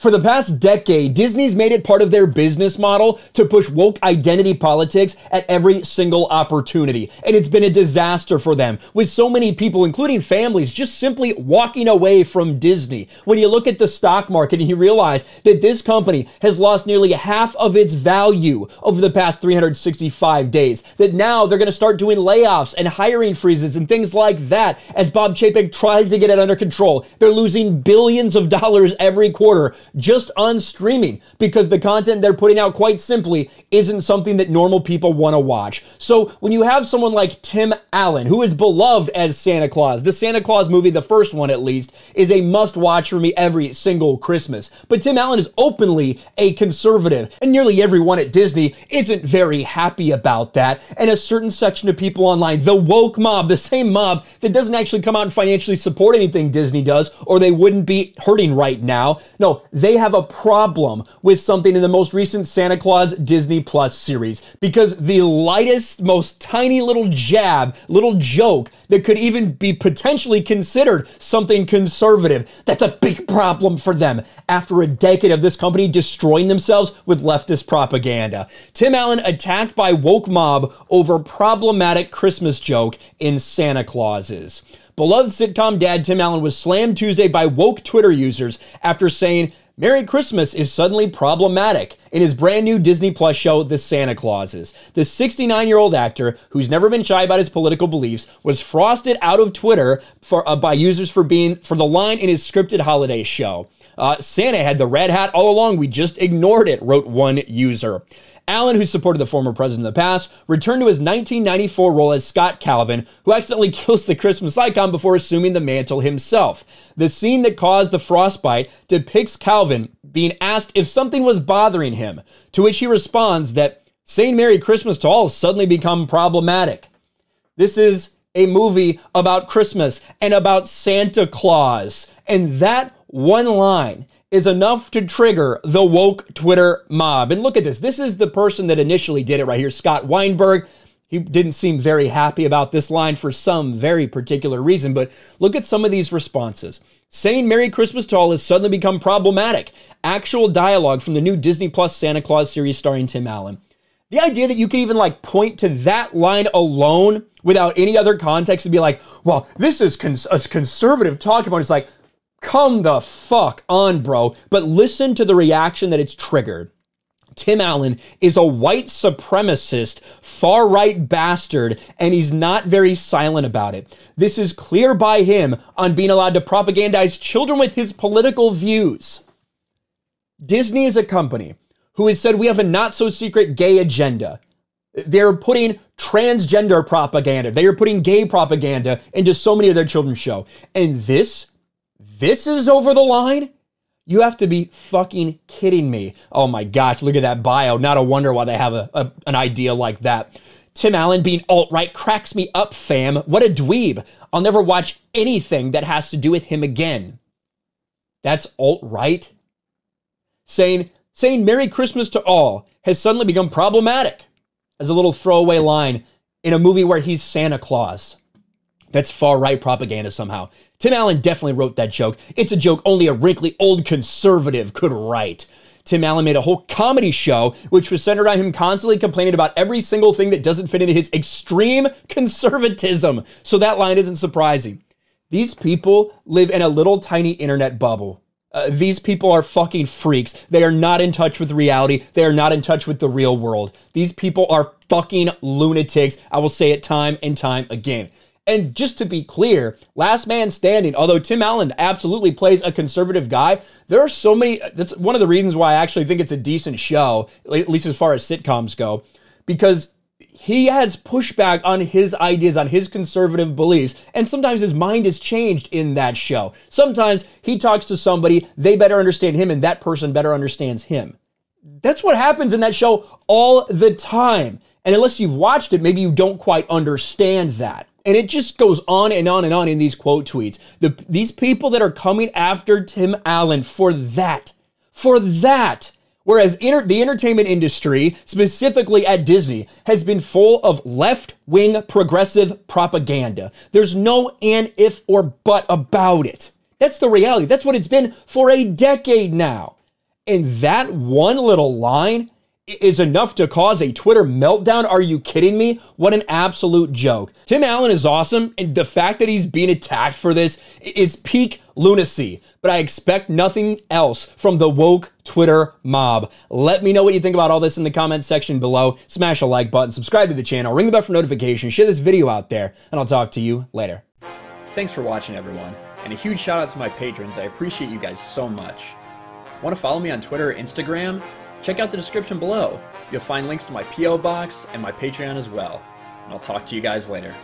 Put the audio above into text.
For the past decade, Disney's made it part of their business model to push woke identity politics at every single opportunity. And it's been a disaster for them, with so many people, including families, just simply walking away from Disney. When you look at the stock market and you realize that this company has lost nearly half of its value over the past 365 days, that now they're going to start doing layoffs and hiring freezes and things like that as Bob Chapek tries to get it under control. They're losing billions of dollars every quarter just on streaming because the content they're putting out, quite simply, isn't something that normal people want to watch. So when you have someone like Tim Allen, who is beloved as Santa Claus, the Santa Claus movie, the first one at least, is a must-watch for me every single Christmas. But Tim Allen is openly a conservative, and nearly everyone at Disney isn't very happy about that. And a certain section of people online, the woke mob, the same mob that doesn't actually come out and financially support anything Disney does, or they wouldn't be hurting right now. No, they have a problem with something in the most recent Santa Claus Disney Plus series, because the lightest, most tiny little jab, little joke that could even be potentially considered something conservative, that's a big problem for them after a decade of this company destroying themselves with leftist propaganda. Tim Allen attacked by woke mob over problematic Christmas joke in Santa Clauses. Beloved sitcom dad Tim Allen was slammed Tuesday by woke Twitter users after saying Merry Christmas is suddenly problematic in his brand new Disney Plus show, The Santa Clauses. The 69-year-old actor, who's never been shy about his political beliefs, was frosted out of Twitter by users for the line in his scripted holiday show. Santa had the red hat all along, we just ignored it, wrote one user. Allen, who supported the former president in the past, returned to his 1994 role as Scott Calvin, who accidentally kills the Christmas icon before assuming the mantle himself. The scene that caused the frostbite depicts Calvin being asked if something was bothering him, to which he responds that saying Merry Christmas to all has suddenly become problematic. This is a movie about Christmas and about Santa Claus, and that one line is enough to trigger the woke Twitter mob. And look at this. This is the person that initially did it right here, Scott Weinberg. He didn't seem very happy about this line for some very particular reason, but look at some of these responses. Saying Merry Christmas to all has suddenly become problematic. Actual dialogue from the new Disney Plus Santa Claus series starring Tim Allen. The idea that you can even point to that line alone without any other context and be like, well, this is a conservative talking about. It's like, come the fuck on, bro. But listen to the reaction that it's triggered. Tim Allen is a white supremacist, far-right bastard, and he's not very silent about it. This is clear by him on being allowed to propagandize children with his political views. Disney is a company who has said we have a not-so-secret gay agenda. They're putting transgender propaganda. They are putting gay propaganda into so many of their children's shows. And this is over the line? You have to be fucking kidding me. Oh my gosh, look at that bio. Not a wonder why they have an idea like that. Tim Allen being alt-right cracks me up, fam. What a dweeb. I'll never watch anything that has to do with him again. That's alt-right? Saying Merry Christmas to all has suddenly become problematic as a little throwaway line in a movie where he's Santa Claus. That's far-right propaganda somehow. Tim Allen definitely wrote that joke. It's a joke only a wrinkly old conservative could write. Tim Allen made a whole comedy show which was centered on him constantly complaining about every single thing that doesn't fit into his extreme conservatism. So that line isn't surprising. These people live in a little tiny internet bubble. These people are fucking freaks. They are not in touch with reality. They are not in touch with the real world. These people are fucking lunatics. I will say it time and time again. And just to be clear, Last Man Standing, although Tim Allen absolutely plays a conservative guy, there are so many, that's one of the reasons why I actually think it's a decent show, at least as far as sitcoms go, because he has pushback on his ideas, on his conservative beliefs, and sometimes his mind is changed in that show. Sometimes he talks to somebody, they better understand him, and that person better understands him. That's what happens in that show all the time. And unless you've watched it, maybe you don't quite understand that. And it just goes on and on and on in these quote tweets. These people that are coming after Tim Allen for that. Whereas the entertainment industry, specifically at Disney, has been full of left-wing progressive propaganda. There's no and, if, or but about it. That's the reality. That's what it's been for a decade now. And that one little line is enough to cause a Twitter meltdown. Are you kidding me? What an absolute joke. Tim Allen is awesome, and the fact that he's being attacked for this is peak lunacy. But I expect nothing else from the woke Twitter mob. Let me know what you think about all this in the comments section below. Smash a like button, subscribe to the channel, ring the bell for notifications, share this video out there, and I'll talk to you later. Thanks for watching, everyone, and a huge shout out to my patrons. I appreciate you guys so much. Want to follow me on Twitter or Instagram? Check out the description below. You'll find links to my P.O. box and my Patreon as well. And I'll talk to you guys later.